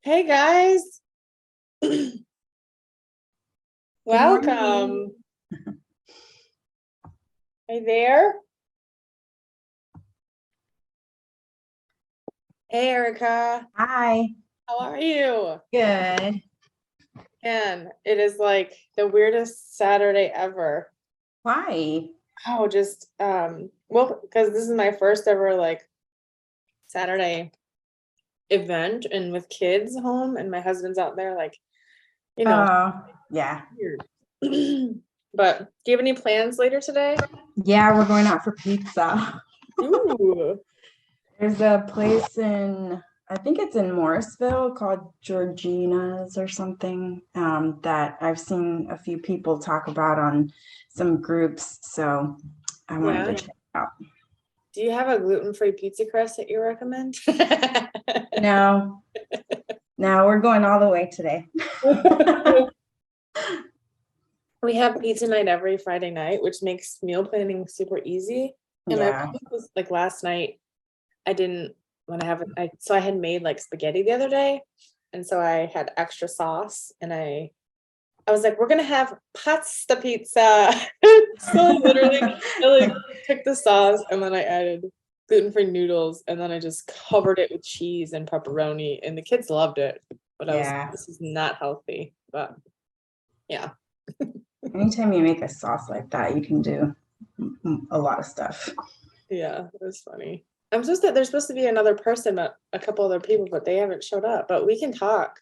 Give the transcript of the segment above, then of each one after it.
Hey guys, Good morning. welcome. Hey there. Hey Erica, Hi. how are you? Good. And it is like the weirdest Saturday ever. Why? Oh, just well, because this is my first ever like Saturday event and with kids home and my husband's out there like, you know, Oh, yeah. weird. But do you have any plans later today? Yeah, we're going out for pizza. Ooh, There's a place I think it's in Morrisville called Georgina's or something, that I've seen a few people talk about on some groups. So I wanted yeah. to check it out. Do you have a gluten-free pizza crust that you recommend? No, no, we're going all the way today. We have pizza night every Friday night, which makes meal planning super easy. And I Yeah. was like last night, I didn't when I haven't so I had made like spaghetti the other day, and so I had extra sauce, and I was like, we're gonna have pasta pizza. So literally, I like took the sauce and then I added gluten-free noodles, and then I just covered it with cheese and pepperoni, and the kids loved it. But I was like, Yeah. this is not healthy. But yeah. Anytime you make a sauce like that, you can do a lot of stuff. Yeah, it was funny. There's supposed to be another person, but a couple other people, but they haven't showed up. But we can talk.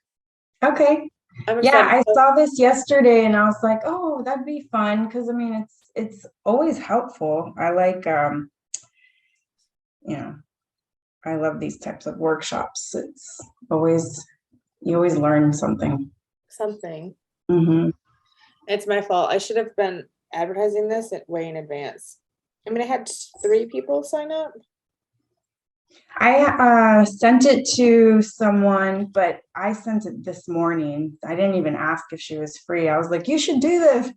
Okay. I'm Yeah, excited. I saw this yesterday and I was like, oh, that'd be fun because I mean it's always helpful. I like you know, I love these types of workshops. It's always you always learn something. Something. Hmm. It's my fault. I should have been advertising this way in advance. I mean, I had 3 people sign up. I sent it to someone, but I sent it this morning. I didn't even ask if she was free. I was like, you should do this.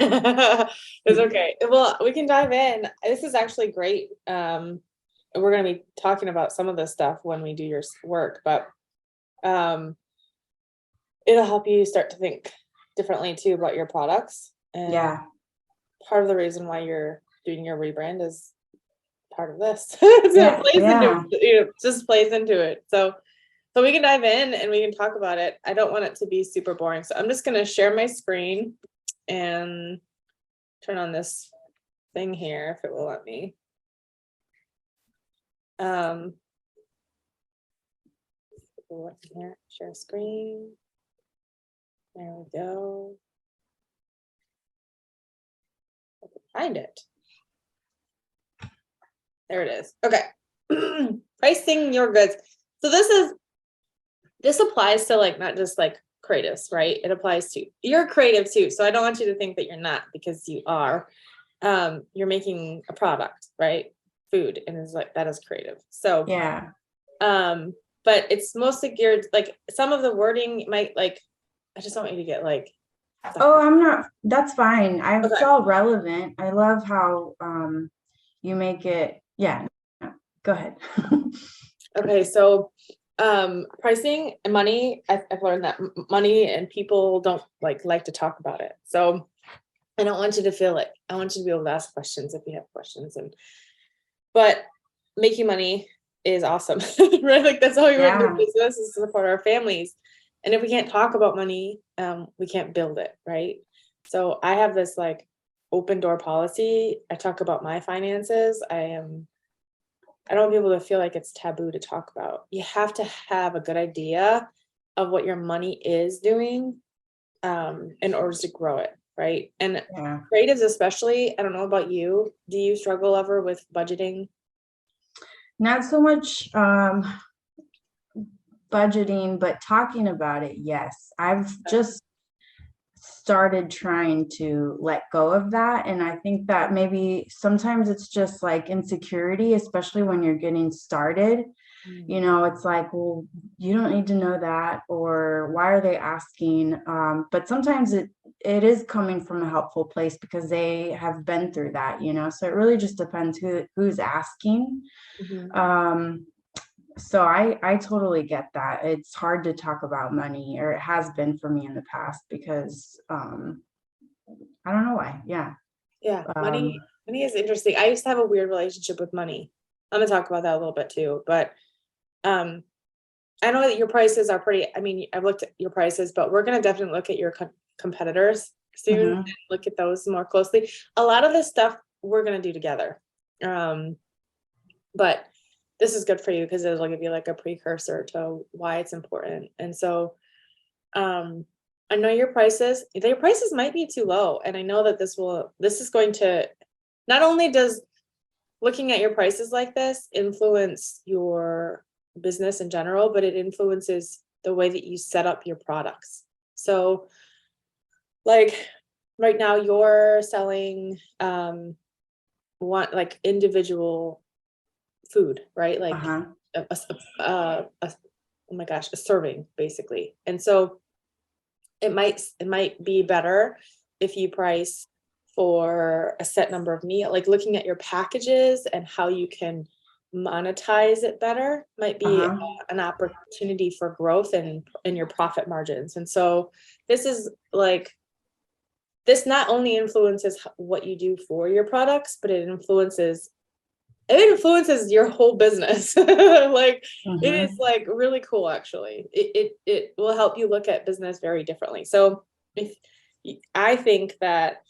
It's okay. Well, we can dive in. This is actually great. We're going to be talking about some of this stuff when we do your work, but um, it'll help you start to think differently too about your products. And Yeah. part of the reason why you're doing your rebrand is part of this. So it Yeah. plays into Yeah. it, just plays into it. So we can dive in and we can talk about it. I don't want it to be super boring. So I'm just gonna share my screen and turn on this thing here if it will let me. Um here, share screen. There we go. Find it. There it is. Okay. Pricing your goods. So this applies to like not just like creatives, right? It applies to you're creative too. So I don't want you to think that you're not, because you are. You're making a product, right? Food, and is like that is creative. So Yeah. but it's mostly geared like some of the wording might like I just don't want you to get like Oh, I'm not, that's fine. It's okay. all relevant. I love how you make it. Yeah, no, go ahead. Okay, so pricing and money, I've learned that money and people don't like to talk about it. So I don't want you to feel like I want you to be able to ask questions if you have questions, and but making money is awesome, right? Like that's how we run the Yeah, business, is to support our families. And if we can't talk about money, we can't build it, right? So I have this like open door policy. I talk about my finances. I don't want people to feel like it's taboo to talk about. You have to have a good idea of what your money is doing in order to grow it, right? And yeah. creatives especially, I don't know about you. Do you struggle ever with budgeting? Not so much budgeting, but talking about it, yes. I've just started trying to let go of that. And I think that maybe sometimes it's just like insecurity, especially when you're getting started. Mm. You know, it's like, well, you don't need to know that, or why are they asking? But sometimes it is coming from a helpful place because they have been through that, you know. So it really just depends who's asking. Mhm. Um, So I totally get that. It's hard to talk about money, or it has been for me in the past, because I don't know why. Yeah. Yeah, Um, money is interesting. I used to have a weird relationship with money. I'm gonna talk about that a little bit too, but um I know that your prices are pretty, I mean, I've looked at your prices, but we're gonna definitely look at your competitors soon and mhm. look at those more closely. A lot of this stuff we're gonna do together. Um, but this is good for you because it'll give you like a precursor to why it's important. And so um I know your prices might be too low. And I know that this is going to, not only does looking at your prices like this influence your business in general, but it influences the way that you set up your products. So, like right now, you're selling one like individual food, right? Like Uh-huh. oh my gosh, a serving basically. And so it might be better if you price for a set number of meal, like looking at your packages and how you can monetize it better might be Uh-huh. an opportunity for growth in your profit margins. And so this is like, this not only influences what you do for your products, but it influences your whole business. Like it is Mhm. like really cool actually. It will help you look at business very differently. So if I think that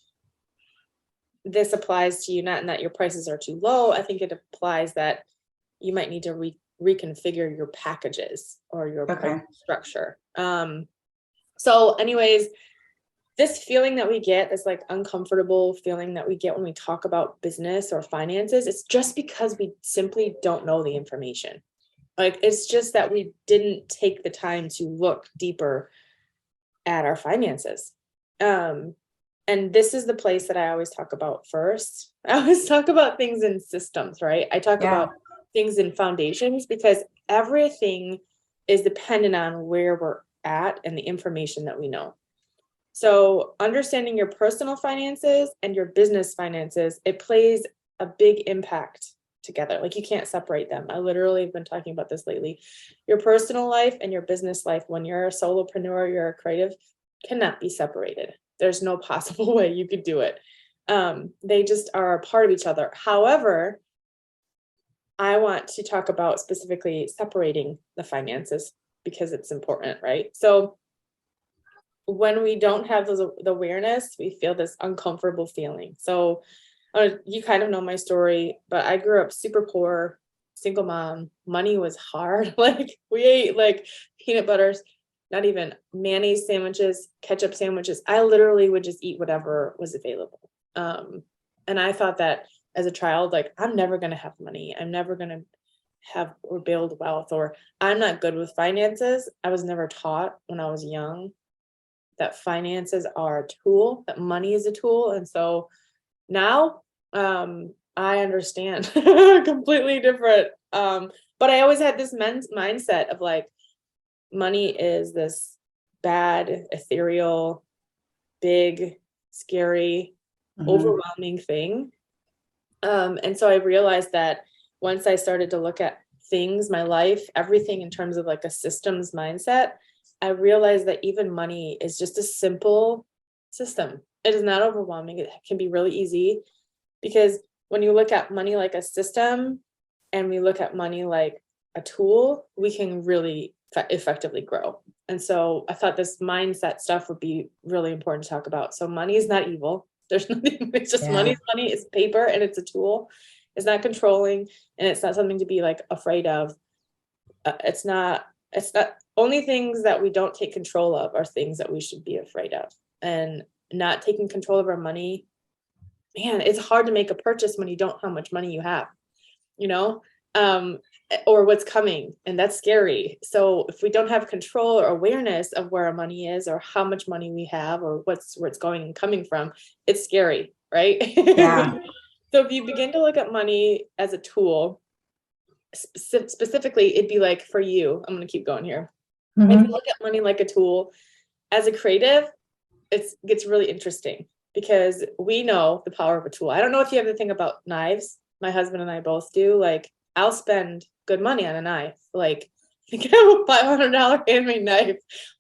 this applies to you, not in that your prices are too low. I think it applies that you might need to reconfigure your packages or your price Okay. structure. So anyways, this feeling that we get, this like uncomfortable feeling that we get when we talk about business or finances, it's just because we simply don't know the information. Like it's just that we didn't take the time to look deeper at our finances. Um, and this is the place that I always talk about first. I always talk about things in systems, right? I talk about Yeah. things in foundations because everything is dependent on where we're at and the information that we know. So, understanding your personal finances and your business finances, it plays a big impact together. Like you can't separate them. I literally have been talking about this lately. Your personal life and your business life, when you're a solopreneur, you're a creative, cannot be separated. There's no possible way you could do it. They just are a part of each other. However, I want to talk about specifically separating the finances because it's important, right? So, when we don't have the awareness, we feel this uncomfortable feeling. So, you kind of know my story, but I grew up super poor, single mom. Money was hard. Like we ate like peanut butters, not even mayonnaise sandwiches, ketchup sandwiches. I literally would just eat whatever was available. And I thought that as a child, like I'm never gonna have money. I'm never gonna have or build wealth, or I'm not good with finances. I was never taught when I was young that finances are a tool, that money is a tool. And so now I understand completely different. But I always had this men's mindset of like money is this bad, ethereal, big, scary, Mhm. overwhelming thing. And so I realized that once I started to look at things, my life, everything in terms of like a systems mindset, I realized that even money is just a simple system. It is not overwhelming. It can be really easy because when you look at money like a system and we look at money like a tool, we can really effectively grow. And so I thought this mindset stuff would be really important to talk about. So money is not evil. There's nothing, it's just Yeah. money, it's paper and it's a tool. It's not controlling and it's not something to be like afraid of. It's not only things that we don't take control of are things that we should be afraid of. And not taking control of our money, man, it's hard to make a purchase when you don't know how much money you have, you know, um, or what's coming, and that's scary. So if we don't have control or awareness of where our money is, or how much money we have, or where it's going and coming from, it's scary, right? Yeah. So if you begin to look at money as a tool, specifically, it'd be like for you. I'm going to keep going here. If you Mhm. look at money like a tool, as a creative, it gets really interesting because we know the power of a tool. I don't know if you have the thing about knives. My husband and I both do. Like I'll spend good money on a knife. Like, you can have a $500 handmade knife.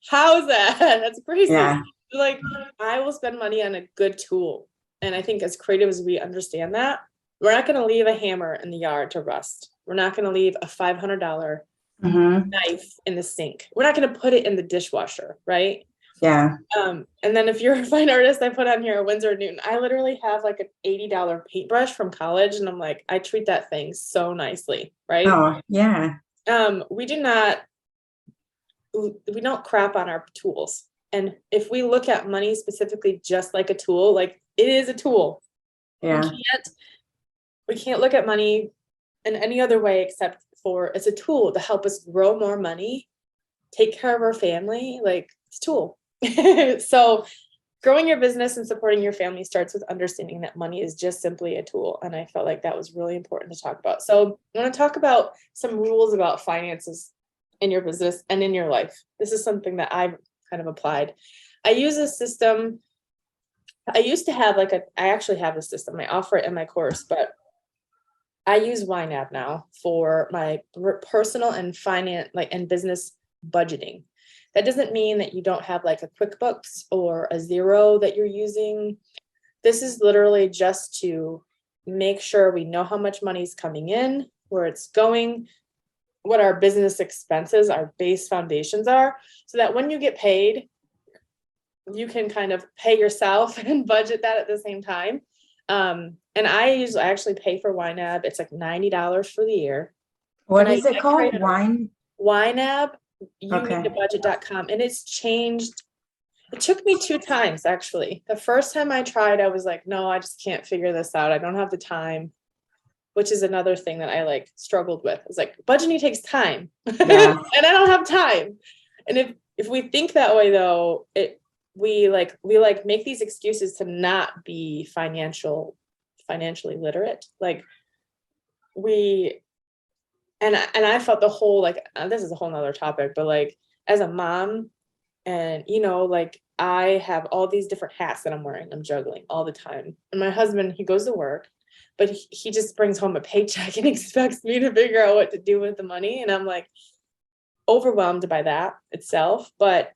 How's that? That's crazy. Yeah. Like, I will spend money on a good tool. And I think as creative as we understand that, we're not going to leave a hammer in the yard to rust. We're not going to leave a $500 knife in the sink. We're not going to put it in the dishwasher, right? Yeah. And then if you're a fine artist, I put on here a Winsor & Newton. I literally have like an $80 paintbrush from college, and I'm like, I treat that thing so nicely, right? Oh, yeah. We don't crap on our tools. And if we look at money specifically just like a tool, like it is a tool. Yeah. We can't look at money in any other way except for it's a tool to help us grow more money, take care of our family. Like, it's a tool. So growing your business and supporting your family starts with understanding that money is just simply a tool. And I felt like that was really important to talk about. So I want to talk about some rules about finances in your business and in your life. This is something that I've kind of applied. I use a system. I used to have I actually have a system. I offer it in my course, but I use YNAB now for my personal and finance, and business budgeting. That doesn't mean that you don't have like a QuickBooks or a Xero that you're using. This is literally just to make sure we know how much money is coming in, where it's going, what our business expenses, our base foundations are, so that when you get paid, you can kind of pay yourself and budget that at the same time. And I actually pay for YNAB. It's like $90 for the year. What And is it called? Wine? YNAB, Okay. unitedbudget.com. And it's changed. It took me 2 times, actually. The first time I tried, I was like, no, I just can't figure this out. I don't have the time, which is another thing that I struggled with. It's like, budgeting takes time. Yeah. And I don't have time. And if we think that way, though, we make these excuses to not be financially literate. I felt the whole, this is a whole nother topic, but as a mom, and I have all these different hats that I'm wearing, I'm juggling all the time. And my husband, he goes to work, but he just brings home a paycheck and expects me to figure out what to do with the money. And I'm overwhelmed by that itself. But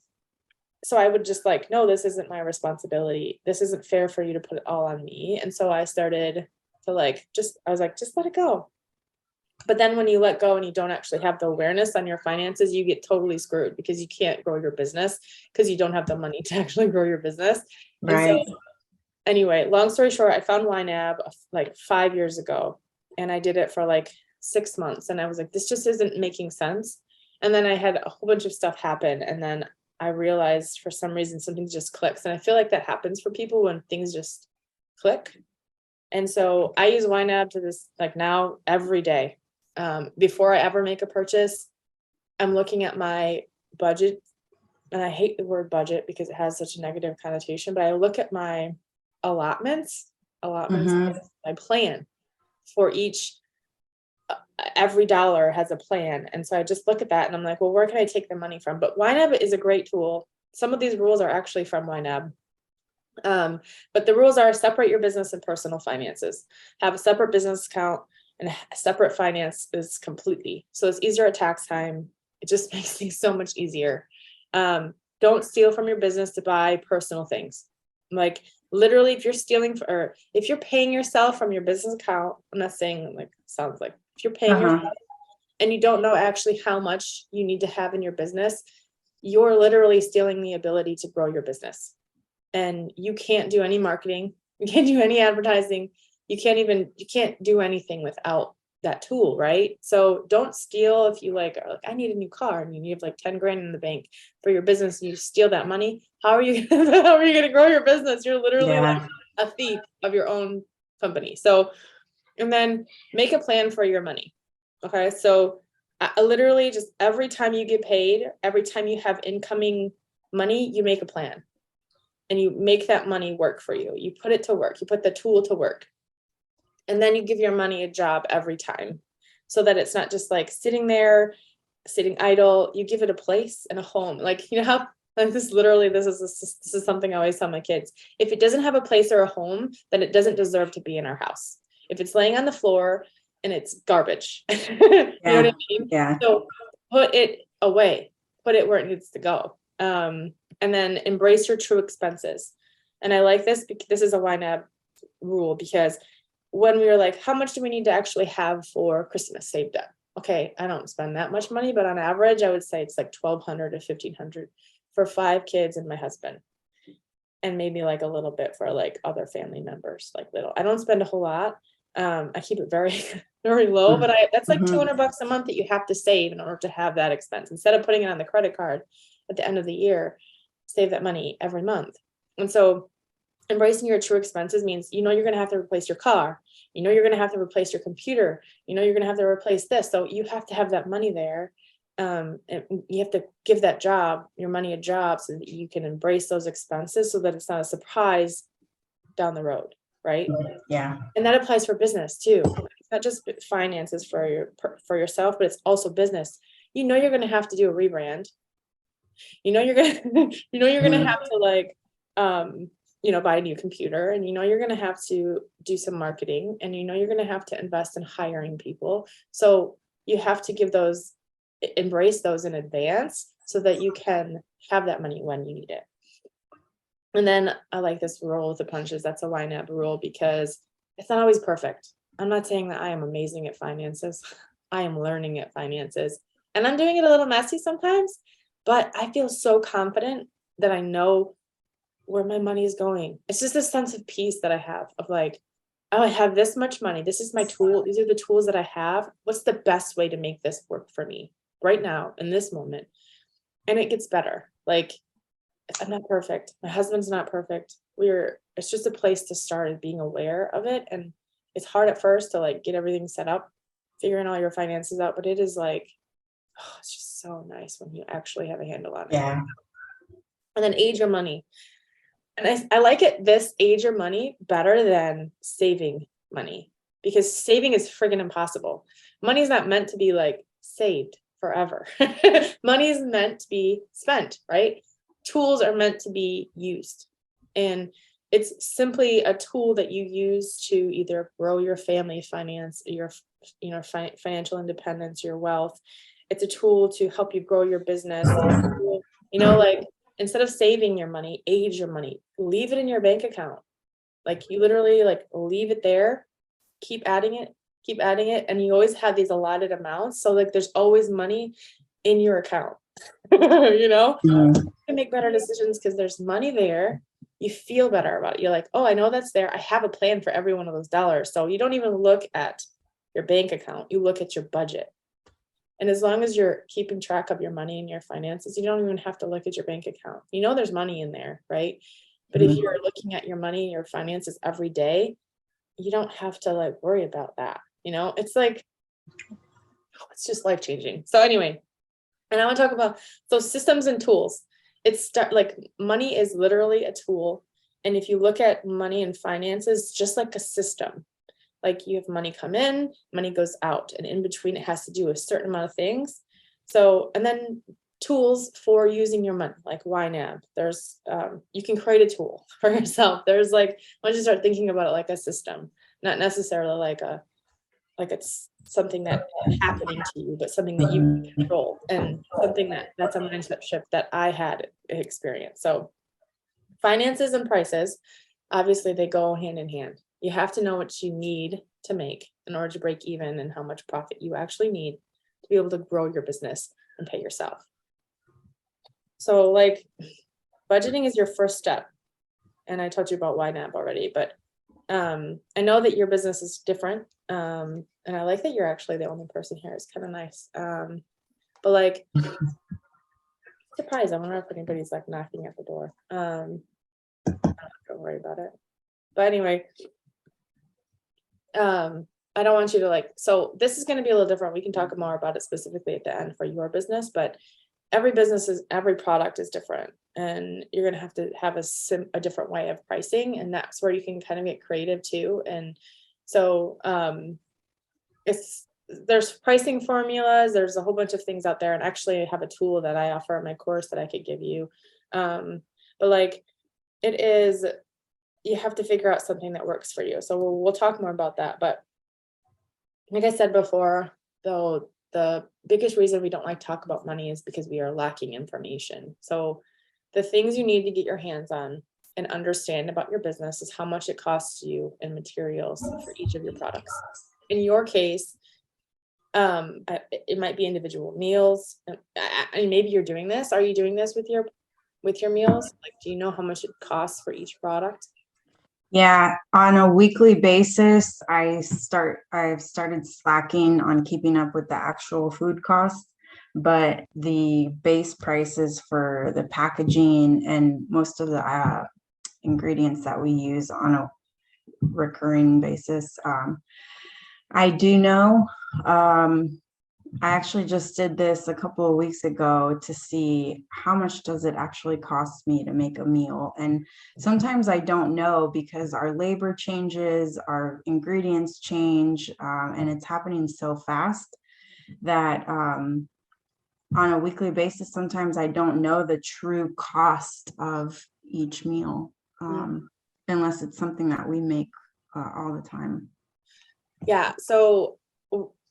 so I would just no, this isn't my responsibility. This isn't fair for you to put it all on me. And so I started to just let it go. But then when you let go and you don't actually have the awareness on your finances, you get totally screwed because you can't grow your business because you don't have the money to actually grow your business. Right. And so anyway, long story short, I found YNAB 5 years ago, and I did it for 6 months. And I was like, this just isn't making sense. And then I had a whole bunch of stuff happen. And then I realized for some reason, something just clicks. And I feel like that happens for people when things just click. And so I use YNAB to this now every day. Before I ever make a purchase, I'm looking at my budget, and I hate the word budget because it has such a negative connotation, but I look at my allotments, my plan for every dollar has a plan. And so I just look at that and I'm like, well, where can I take the money from? But YNAB is a great tool. Some of these rules are actually from YNAB. But the rules are separate your business and personal finances, have a separate business account, and separate finances completely. So it's easier at tax time. It just makes things so much easier. Don't steal from your business to buy personal things. Literally, if you're stealing or if you're paying yourself from your business account, I'm not saying sounds like if you're paying yourself and you don't know actually how much you need to have in your business, you're literally stealing the ability to grow your business. And you can't do any marketing. You can't do any advertising. You can't do anything without that tool, right? So don't steal if you I need a new car and you have 10 grand in the bank for your business and you steal that money. How are you going to grow your business? You're literally a thief of your own company. So, and then make a plan for your money. Okay. So I literally just every time you get paid, every time you have incoming money, you make a plan and you make that money work for you. You put it to work. You put the tool to work. And then you give your money a job every time so that it's not just sitting there, sitting idle. You give it a place and a home. How this is something I always tell my kids. If it doesn't have a place or a home, then it doesn't deserve to be in our house. If it's laying on the floor and it's garbage. You know what I mean? Yeah. So put it away, put it where it needs to go. And then embrace your true expenses. And I like this because this is a YNAB rule, because when we were like, how much do we need to actually have for Christmas saved up? Okay, I don't spend that much money, but on average, I would say it's like 1,200 to 1,500 for 5 kids and my husband. And maybe like a little bit for like other family members, like little. I don't spend a whole lot. I keep it very, very low, but that's like $200 a month that you have to save in order to have that expense. Instead of putting it on the credit card at the end of the year, save that money every month. And so embracing your true expenses means, you're going to have to replace your car. You're going to have to replace your computer. You're going to have to replace this. So you have to have that money there. And you have to give that your money a job, so that you can embrace those expenses, so that it's not a surprise down the road. Right. Yeah. And that applies for business too. It's not just finances for yourself, but it's also business. You're going to have to do a rebrand. You're going to have to like, buy a new computer, and you're going to have to do some marketing, and you're going to have to invest in hiring people. So you have to embrace those in advance, so that you can have that money when you need it. And then I like this roll with the punches. That's a YNAB rule, because it's not always perfect. I'm not saying that I am amazing at finances. I am learning at finances, and I'm doing it a little messy sometimes, but I feel so confident that I know where my money is going. It's just a sense of peace that I have, of like, oh, I have this much money. This is my tool. These are the tools that I have. What's the best way to make this work for me right now in this moment? And it gets better. Like, I'm not perfect. My husband's not perfect. It's just a place to start, is being aware of it. And it's hard at first to like get everything set up, figuring all your finances out, but it is like, oh, it's just so nice when you actually have a handle on it. Yeah. And then age your money. And I like it, this age your money, better than saving money, because saving is friggin' impossible. Money is not meant to be like saved forever. Money is meant to be spent, right? Tools are meant to be used. And it's simply a tool that you use to either grow your family finance, your financial independence, your wealth. It's a tool to help you grow your business. Like, instead of saving your money, age your money. Leave it in your bank account. Like, you literally like leave it there, keep adding it, and you always have these allotted amounts. So like there's always money in your account. You can make better decisions because there's money there. You feel better about it. You're like, oh, I know that's there. I have a plan for every one of those dollars. So you don't even look at your bank account. You look at your budget. And as long as you're keeping track of your money and your finances, you don't even have to look at your bank account. There's money in there, right? But if you're looking at your money and your finances every day, you don't have to like worry about that. It's like, it's just life changing. So anyway, and I want to talk about systems and tools. Like money is literally a tool. And if you look at money and finances, just like a system, like you have money come in, money goes out, and in between it has to do a certain amount of things. So, and then tools for using your money, like YNAB. There's, you can create a tool for yourself. There's like, once you start thinking about it like a system, not necessarily like it's something that's happening to you, but something that you can control, and something that's a mindset shift that I had experienced. So finances and prices, obviously they go hand in hand. You have to know what you need to make in order to break even, and how much profit you actually need to be able to grow your business and pay yourself. So like, budgeting is your first step. And I told you about YNAB already, but I know that your business is different. And I like that you're actually the only person here. It's kind of nice. But like, surprise, I wonder if anybody's like knocking at the door. Don't worry about it. But anyway, I don't want you to like, so this is going to be a little different. We can talk more about it specifically at the end for your business, but every product is different, and you're going to have a different way of pricing. And that's where you can kind of get creative too. And so, there's pricing formulas, there's a whole bunch of things out there. And actually I have a tool that I offer in my course that I could give you. But like, you have to figure out something that works for you. So we'll talk more about that. But like I said before, though, the biggest reason we don't like to talk about money is because we are lacking information. So the things you need to get your hands on and understand about your business is how much it costs you in materials for each of your products. In your case, it might be individual meals. And maybe you're doing this. Are you doing this with your meals? Like, do you know how much it costs for each product? Yeah, on a weekly basis, I've started slacking on keeping up with the actual food costs, but the base prices for the packaging and most of the ingredients that we use on a recurring basis, I do know. I actually just did this a couple of weeks ago to see how much does it actually cost me to make a meal. And sometimes I don't know because our labor changes, our ingredients change, and it's happening so fast that on a weekly basis, sometimes I don't know the true cost of each meal, unless it's something that we make all the time. Yeah. So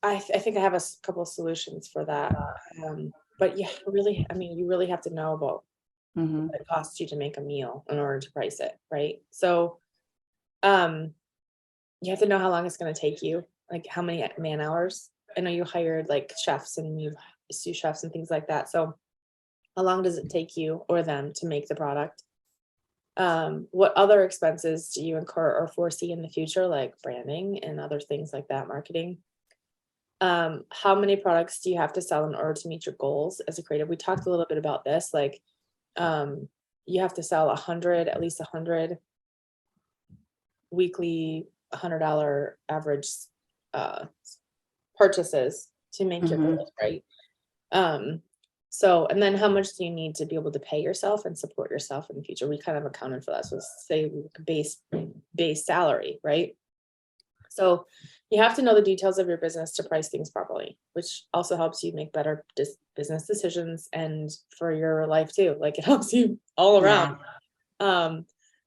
I think I have a couple of solutions for that. But yeah, really, I mean, you really have to know about Mm-hmm. what it costs you to make a meal in order to price it, right? So, um, you have to know how long it's going to take you, like how many man hours. I know you hired like chefs and you sous chefs and things like that. So, how long does it take you or them to make the product? What other expenses do you incur or foresee in the future, like branding and other things like that, marketing? How many products do you have to sell in order to meet your goals as a creative? We talked a little bit about this, like you have to sell at least 100 weekly, $100 average uh, purchases to make your Mm-hmm. goals, right? So, and then how much do you need to be able to pay yourself and support yourself in the future? We kind of accounted for that. So say base salary, right? So you have to know the details of your business to price things properly, which also helps you make better business decisions and for your life too. Like it helps you all around. Yeah.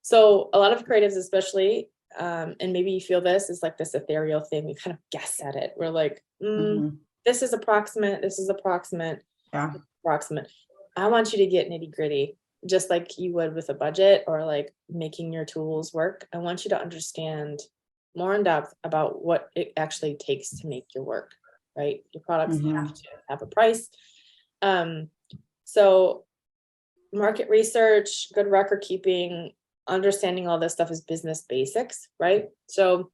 So a lot of creatives, especially, and maybe you feel this is like this ethereal thing. We kind of guess at it. We're like, Mm-hmm. this is approximate. This is approximate. Yeah. Approximate. I want you to get nitty gritty, just like you would with a budget or like making your tools work. I want you to understand more in depth about what it actually takes to make your work, right? Your products Mm-hmm. have to have a price. So market research, good record keeping, understanding all this stuff is business basics, right? So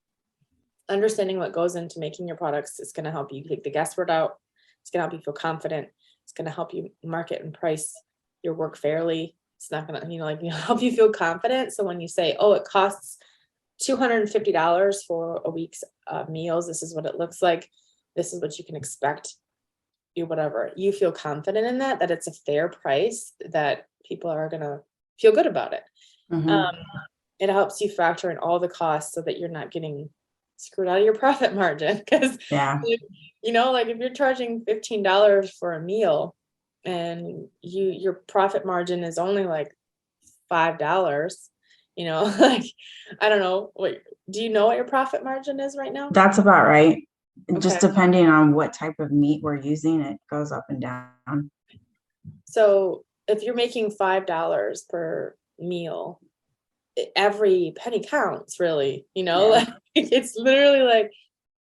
understanding what goes into making your products is going to help you take the guesswork out. It's going to help you feel confident. It's going to help you market and price your work fairly. It's not going to, help you feel confident. So when you say, oh, it costs $250 for a week's meals, this is what it looks like. This is what you can expect. Whatever. You feel confident in that it's a fair price, that people are going to feel good about it. Mm-hmm. It helps you factor in all the costs so that you're not getting screwed out of your profit margin. Because, Yeah. like if you're charging $15 for a meal and your profit margin is only like $5, like, I don't know. Wait, do you know what your profit margin is right now? That's about right. Just Okay. depending on what type of meat we're using, it goes up and down. So if you're making $5 per meal, every penny counts, really, Yeah. like it's literally like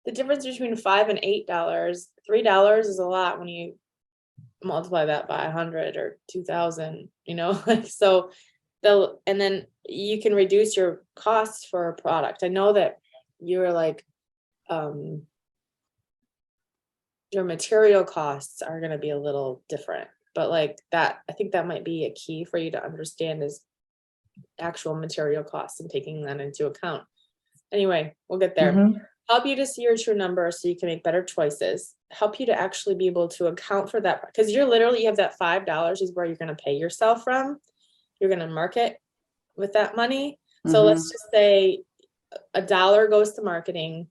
the difference between $5 and $8. $3 is a lot when you multiply that by 100 or 2,000, like so and then you can reduce your costs for a product. I know that you're like your material costs are going to be a little different, but like that, I think that might be a key for you to understand is actual material costs and taking that into account. Anyway, we'll get there. Mm-hmm. Help you to see your true number so you can make better choices. Help you to actually be able to account for that, because you have that $5 is where you're going to pay yourself from. You're going to market with that money. So Mm-hmm. let's just say $1 goes to marketing.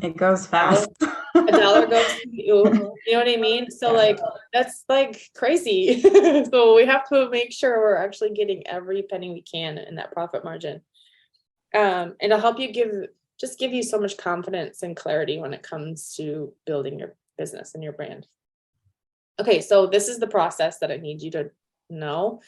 It goes $1 fast. goes to you. You know what I mean? So Yeah. like that's like crazy. So we have to make sure we're actually getting every penny we can in that profit margin. And it'll help you give just give you so much confidence and clarity when it comes to building your business and your brand. Okay, so this is the process that I need you to know.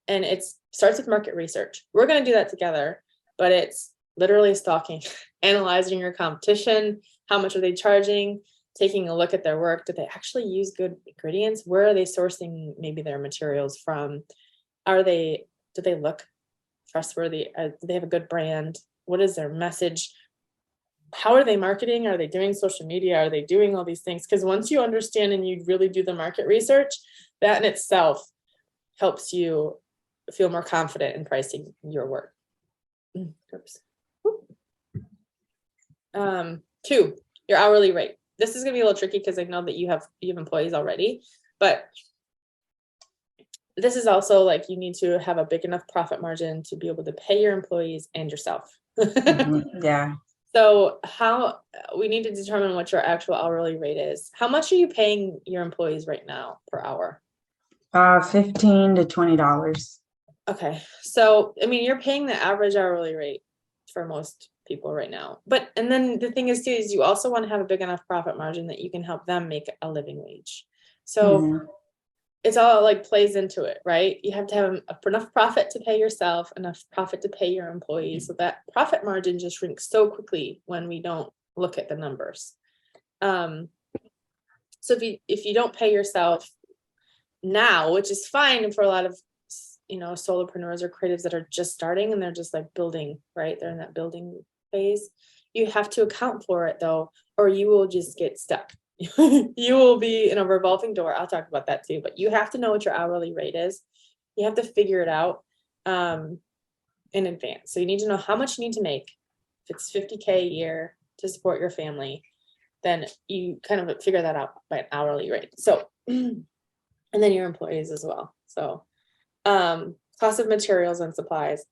And it starts with market research. We're going to do that together, but it's literally stalking, analyzing your competition. How much are they charging? Taking a look at their work. Do they actually use good ingredients? Where are they sourcing maybe their materials from? Do they look trustworthy? Do they have a good brand? What is their message? How are they marketing? Are they doing social media? Are they doing all these things? Because once you understand and you really do the market research, that in itself helps you feel more confident in pricing your work. Oops. 2, your hourly rate. This is going to be a little tricky because I know that you have employees already, but this is also like you need to have a big enough profit margin to be able to pay your employees and yourself. Yeah. So we need to determine what your actual hourly rate is. How much are you paying your employees right now per hour? $15 to $20. Okay. So, I mean, you're paying the average hourly rate for most people right now. And then the thing is too, is you also want to have a big enough profit margin that you can help them make a living wage. So it's all like plays into it, right? You have to have enough profit to pay yourself, enough profit to pay your employees. So that profit margin just shrinks so quickly when we don't look at the numbers. So if you don't pay yourself now, which is fine for a lot of solopreneurs or creatives that are just starting and they're just like building, right? They're in that building phase. You have to account for it though, or you will just get stuck. You will be in a revolving door. I'll talk about that too, but you have to know what your hourly rate is. You have to figure it out in advance. So you need to know how much you need to make. If it's $50K a year to support your family, then you kind of figure that out by an hourly rate. So, and then your employees as well. So cost of materials and supplies.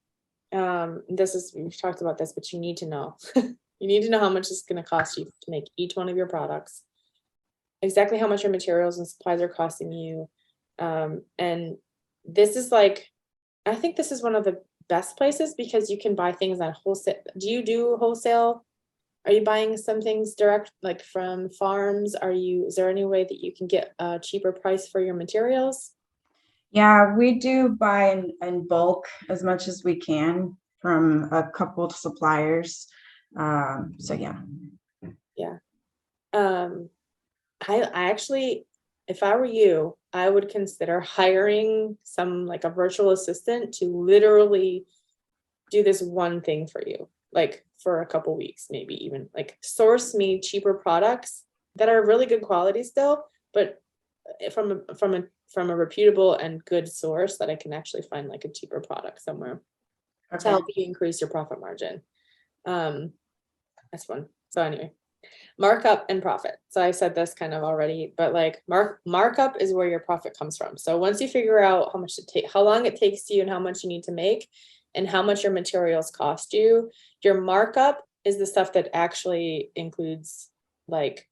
We've talked about this, but you need to know. You need to know how much it's going to cost you to make each one of your products, exactly how much your materials and supplies are costing you. And this is like, I think this is one of the best places because you can buy things on wholesale. Do you do wholesale? Are you buying some things direct, like from farms? Is there any way that you can get a cheaper price for your materials? Yeah, we do buy in bulk as much as we can from a couple of suppliers. So yeah. Yeah. I actually, if I were you, I would consider hiring like a virtual assistant to literally do this one thing for you, like for a couple weeks, maybe even like source me cheaper products that are really good quality still, but from a reputable and good source that I can actually find like a cheaper product somewhere to help you increase your profit margin. That's one. So anyway, markup and profit. So I said this kind of already, but like markup is where your profit comes from. So once you figure out how long it takes you and how much you need to make and how much your materials cost you, your markup is the stuff that actually includes like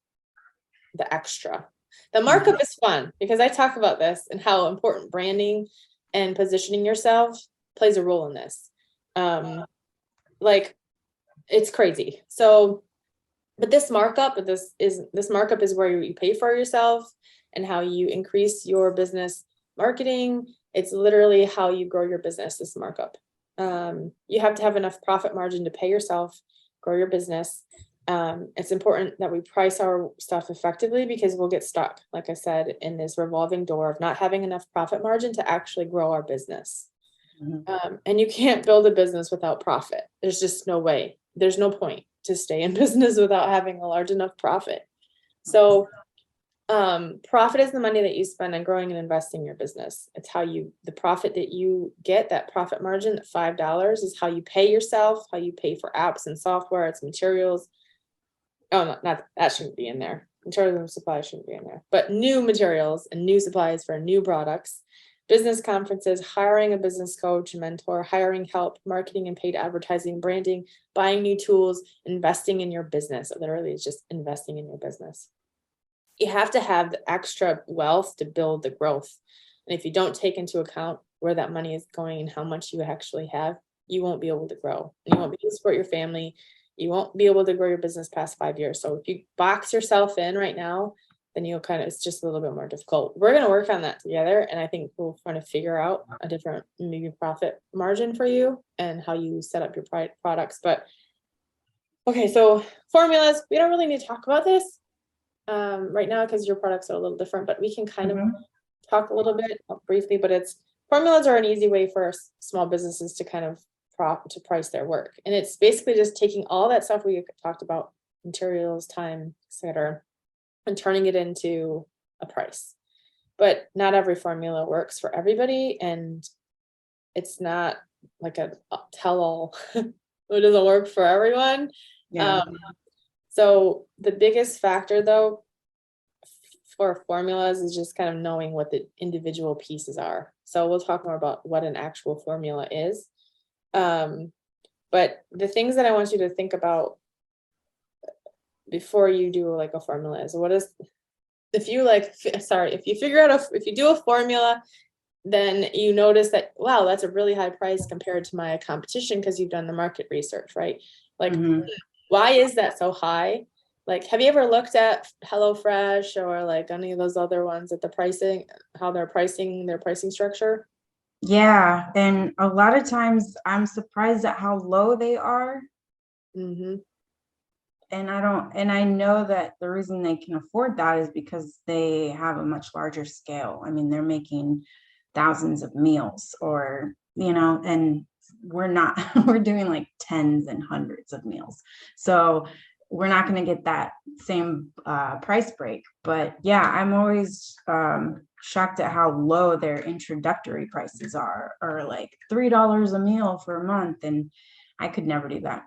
the extra. The markup is fun because I talk about this and how important branding and positioning yourself plays a role in this. Like it's crazy. So, but this markup is where you pay for yourself and how you increase your business marketing. It's literally how you grow your business, this markup. You have to have enough profit margin to pay yourself, grow your business. It's important that we price our stuff effectively because we'll get stuck, like I said, in this revolving door of not having enough profit margin to actually grow our business. And you can't build a business without profit. There's just no way. There's no point to stay in business without having a large enough profit. So profit is the money that you spend on growing and investing your business. It's how the profit that you get, that profit margin, that $5 is how you pay yourself, how you pay for apps and software, it's materials. Oh, not that shouldn't be in there. Materials and supplies shouldn't be in there, but new materials and new supplies for new products, business conferences, hiring a business coach, mentor, hiring help, marketing and paid advertising, branding, buying new tools, investing in your business. Literally, it's just investing in your business. You have to have the extra wealth to build the growth. And if you don't take into account where that money is going and how much you actually have, you won't be able to grow. You won't be able to support your family. you won't be able to grow your business past 5 years. So if you box yourself in right now, then you'll it's just a little bit more difficult. We're going to work on that together. And I think we'll try to figure out a different maybe profit margin for you and how you set up your products. But okay, so formulas, we don't really need to talk about this right now because your products are a little different, but we can kind of talk a little bit briefly, but formulas are an easy way for small businesses to kind of price their work. And it's basically just taking all that stuff we talked about, materials, time, etc., and turning it into a price. But not every formula works for everybody, and it's not like a tell-all. It doesn't work for everyone. Yeah. So the biggest factor though for formulas is just kind of knowing what the individual pieces are. So we'll talk more about what an actual formula is. But the things that I want you to think about before you do like a formula is if you figure out if you do a formula, then you notice that, wow, that's a really high price compared to my competition because you've done the market research, right? Like, why is that so high? Like, have you ever looked at HelloFresh or like any of those other ones at the pricing, how they're pricing their pricing structure? Yeah. And a lot of times I'm surprised at how low they are. Mm-hmm. And I know that the reason they can afford that is because they have a much larger scale. I mean, they're making thousands of meals or, and we're not, we're doing like tens and hundreds of meals. So we're not going to get that same price break. But yeah, I'm always shocked at how low their introductory prices are, or like $3 a meal for a month. And I could never do that.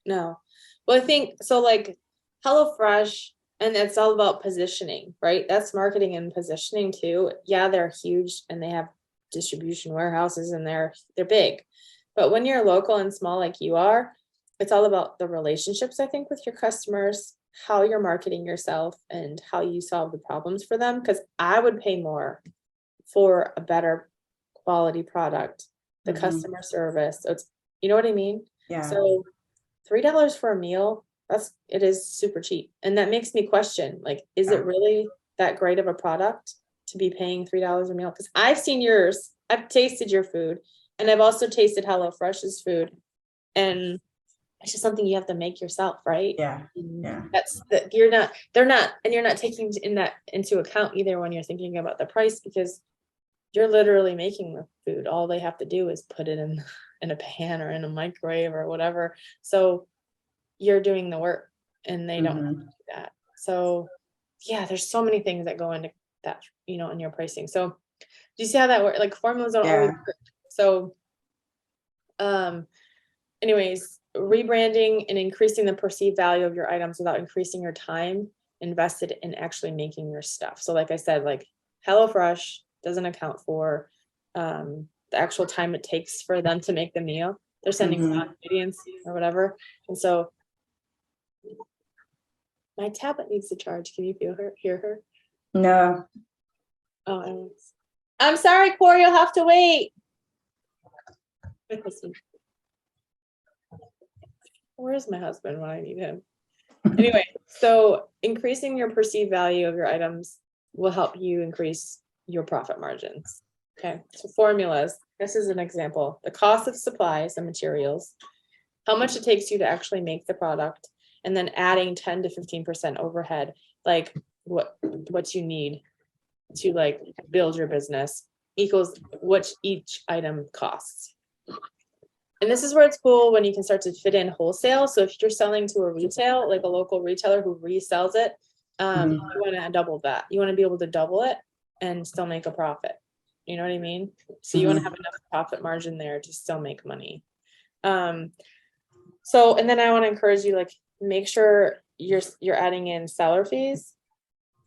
No. Well, I think so, like HelloFresh, and it's all about positioning, right? That's marketing and positioning too. Yeah, they're huge and they have distribution warehouses and they're big. But when you're local and small like you are, it's all about the relationships, I think, with your customers, how you're marketing yourself and how you solve the problems for them. Because I would pay more for a better quality product, the customer service. So it's, you know what I mean? Yeah. So $3 for a meal, it is super cheap. And that makes me question, like, is it really that great of a product to be paying $3 a meal? Because I've seen yours, I've tasted your food, and I've also tasted HelloFresh's food. And it's just something you have to make yourself, right? Yeah. You're not taking into account either when you're thinking about the price, because you're literally making the food. All they have to do is put it in a pan or in a microwave or whatever. So you're doing the work and they don't do that. So yeah, there's so many things that go into that, in your pricing. So do you see how that works? Like formulas don't always work. So anyways, rebranding and increasing the perceived value of your items without increasing your time invested in actually making your stuff. So like I said, like HelloFresh doesn't account for the actual time it takes for them to make the meal. They're sending ingredients or whatever. And so my tablet needs to charge. Can you hear her? No. Oh, I'm sorry, Corey, you'll have to wait. Where's my husband when I need him? Anyway, so increasing your perceived value of your items will help you increase your profit margins. Okay, so formulas. This is an example. The cost of supplies and materials, how much it takes you to actually make the product, and then adding 10 to 15% overhead, like what you need to like build your business equals what each item costs. And this is where it's cool when you can start to fit in wholesale. So if you're selling to a retail, like a local retailer who resells it, you want to double that. You want to be able to double it and still make a profit. You know what I mean? So you want to have enough profit margin there to still make money. So, and then I want to encourage you, like, make sure you're adding in seller fees,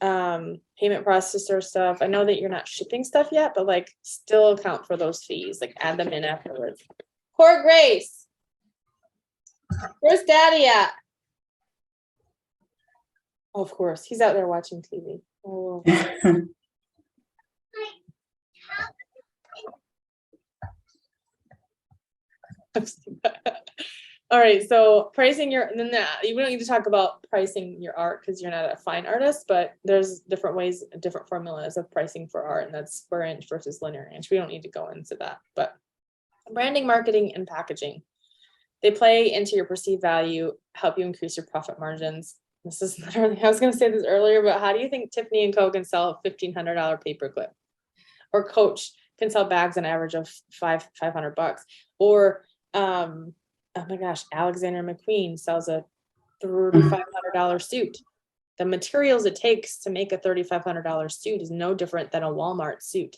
payment processor stuff. I know that you're not shipping stuff yet, but like still account for those fees, like add them in afterwards. Poor Grace. Where's Daddy at? Oh, of course, he's out there watching TV. Oh. All right, so pricing your, and then you don't need to talk about pricing your art because you're not a fine artist, but there's different ways, different formulas of pricing for art, and that's square inch versus linear inch. We don't need to go into that, but branding, marketing, and packaging. They play into your perceived value, help you increase your profit margins. This is literally, I was going to say this earlier, but how do you think Tiffany and Co. can sell a $1,500 paperclip? Or Coach can sell bags on average of $500? Or, oh my gosh, Alexander McQueen sells a $3,500 suit. The materials it takes to make a $3,500 suit is no different than a Walmart suit.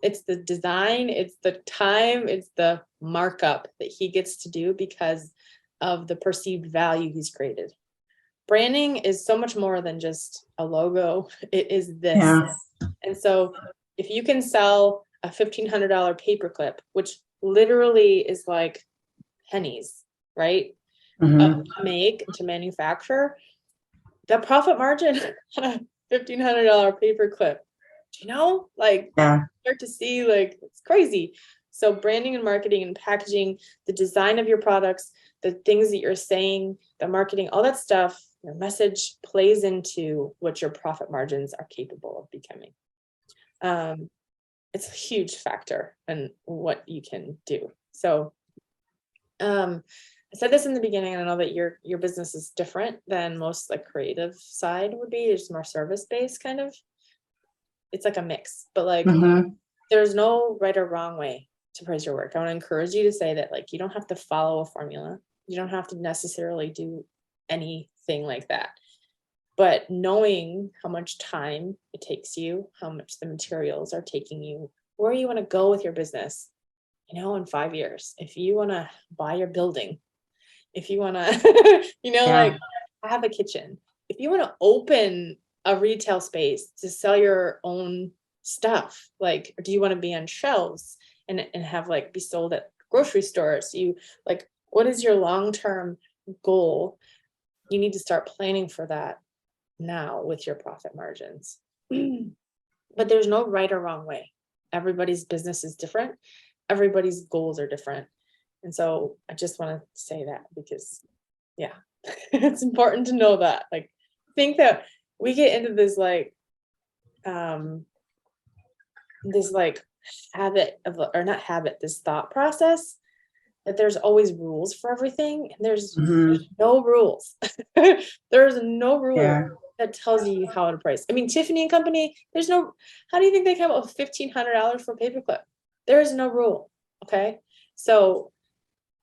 It's the design, it's the time, it's the markup that he gets to do because of the perceived value he's created. Branding is so much more than just a logo. It is this. Yeah. And so if you can sell a $1,500 paperclip, which literally is like pennies, right? To make and to manufacture, the profit margin on a $1,500 paperclip, you know, like start to see, like, it's crazy. So branding and marketing and packaging, the design of your products, the things that you're saying, the marketing, all that stuff, your message plays into what your profit margins are capable of becoming. It's a huge factor in what you can do. So I said this in the beginning, and I know that your business is different than most like creative side would be. It's more service-based kind of. It's like a mix, but like there's no right or wrong way to price your work. I want to encourage you to say that, like, you don't have to follow a formula. You don't have to necessarily do anything like that. But knowing how much time it takes you, how much the materials are taking you, where you want to go with your business, you know, in 5 years, if you want to buy your building, if you want to, you know, like have a kitchen, if you want to open a retail space to sell your own stuff, like, or do you want to be on shelves and have like be sold at grocery stores? You like, what is your long-term goal? You need to start planning for that now with your profit margins. But there's no right or wrong way. Everybody's business is different. Everybody's goals are different. And so I just want to say that because, yeah, it's important to know that. Like, think that we get into this like habit of, or not habit, this thought process that there's always rules for everything, and there's no rules. There's no rule that tells you how to price. I mean, Tiffany and Company, there's no, how do you think they come up with $1,500 for a paperclip? There is no rule. Okay. So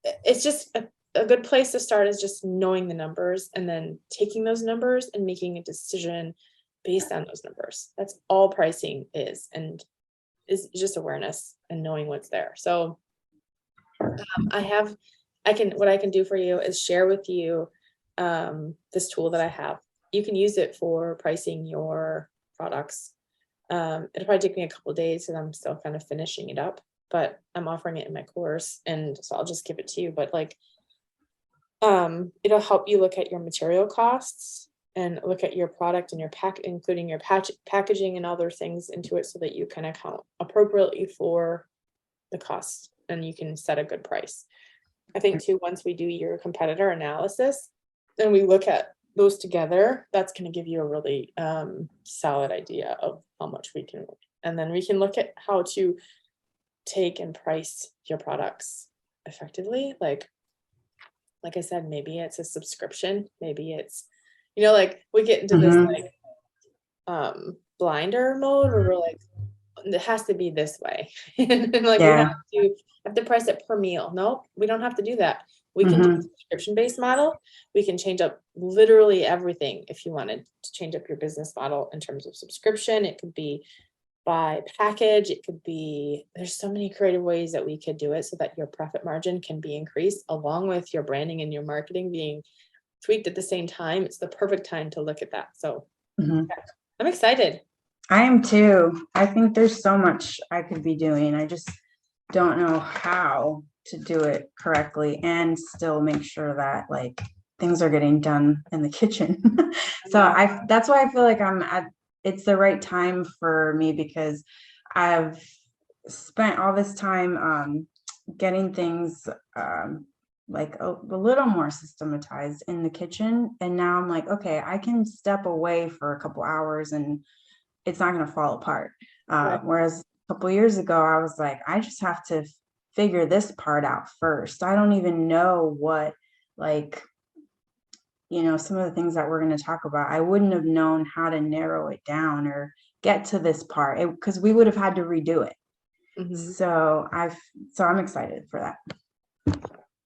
it's just a good place to start is just knowing the numbers and then taking those numbers and making a decision based on those numbers. That's all pricing is, and is just awareness and knowing what's there. So what I can do for you is share with you this tool that I have. You can use it for pricing your products. It'll probably take me a couple of days because I'm still kind of finishing it up, but I'm offering it in my course, and so I'll just give it to you. But like, it'll help you look at your material costs and look at your product and your including your packaging and other things into it, so that you can account appropriately for the cost and you can set a good price. I think too, once we do your competitor analysis and we look at those together, that's going to give you a really solid idea of how much we can, and then we can look at how to take and price your products effectively. Like I said, maybe it's a subscription, maybe it's, you know, like we get into this like blinder mode where we're like, it has to be this way. And like we have to price it per meal. No, we don't have to do that. We can do a subscription-based model. We can change up literally everything. If you wanted to change up your business model in terms of subscription, it could be by package. It could be, there's so many creative ways that we could do it so that your profit margin can be increased along with your branding and your marketing being tweaked at the same time. It's the perfect time to look at that. So yeah, I'm excited. I am too. I think there's so much I could be doing. I just don't know how to do it correctly and still make sure that like things are getting done in the kitchen. So that's why I feel like it's the right time for me, because I've spent all this time getting things like a little more systematized in the kitchen. And now I'm like, okay, I can step away for a couple hours and it's not going to fall apart. Right. Whereas a couple years ago, I was like, I just have to figure this part out first. I don't even know what, like, some of the things that we're going to talk about, I wouldn't have known how to narrow it down or get to this part because we would have had to redo it. Mhm. So I'm excited for that.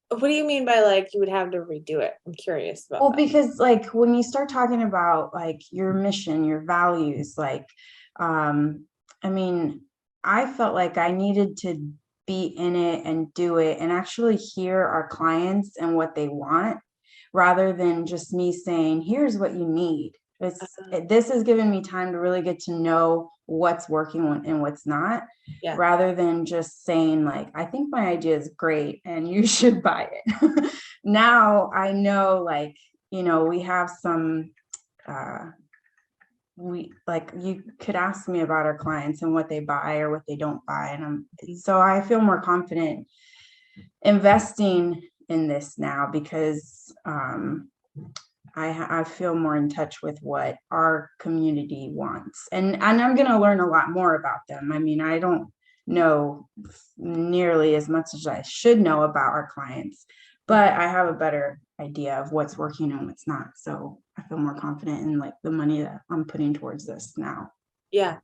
What do you mean by like you would have to redo it? I'm curious about Well, that. because like when you start talking about like your mission, your values, like, I mean, I felt like I needed to be in it and do it and actually hear our clients and what they want rather than just me saying, here's what you need. This has given me time to really get to know what's working and what's not, Yeah. rather than just saying like, I think my idea is great and you should buy it. Now I know, like, we have some, we like, you could ask me about our clients and what they buy or what they don't buy. So I feel more confident investing in this now because, I feel more in touch with what our community wants. And I'm going to learn a lot more about them. I mean, I don't know nearly as much as I should know about our clients, but I have a better idea of what's working and what's not. So I feel more confident in like the money that I'm putting towards this now. Yeah.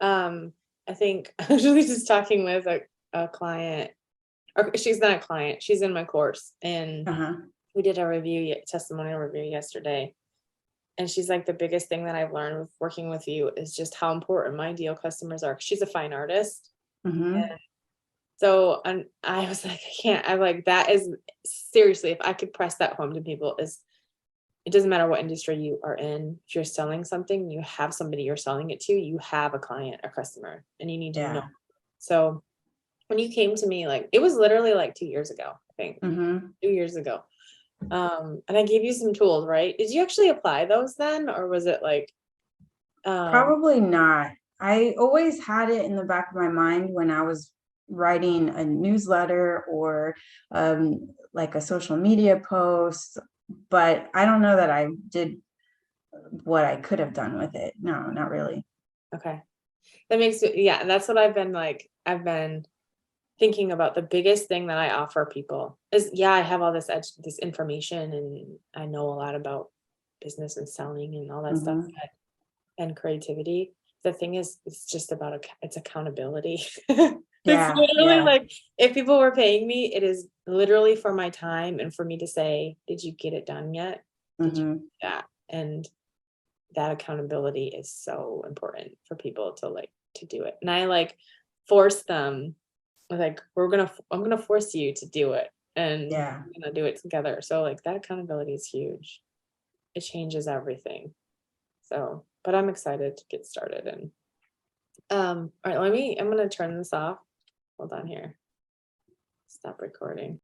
I think I was really just talking with a client, or she's not a client, she's in my course, and Uh-huh. we did a testimonial review yesterday. And she's like, the biggest thing that I've learned with working with you is just how important my ideal customers are. She's a fine artist. Mm-hmm. So I was like, I can't, I'm like, that is seriously, if I could press that home to people, is it doesn't matter what industry you are in. If you're selling something, you have somebody you're selling it to, you have a client, a customer, and you need to know. Yeah. So when you came to me, like, it was literally like 2 years ago, I think, Mm-hmm. 2 years ago. And I gave you some tools, right? Did you actually apply those then? Or was it like, Probably not. I always had it in the back of my mind when I was writing a newsletter or like a social media post, but I don't know that I did what I could have done with it. No, not really. okay. That makes it, yeah, that's what I've been like. I've been thinking about the biggest thing that I offer people is, yeah, I have all this information and I know a lot about business and selling and all that stuff, Hmm. and creativity. The thing is, it's just about it's accountability. It's Yeah, literally yeah. like, if people were paying me, it is literally for my time and for me to say, did you get it done yet? Did you do Hmm. that? And that accountability is so important for people to like to do it. And I like force them, like, I'm gonna force you to do it, and Yeah. we're gonna do it together. So like that accountability is huge. It changes everything. So, but I'm excited to get started. And all right, I'm gonna turn this off. Hold on here. Stop recording.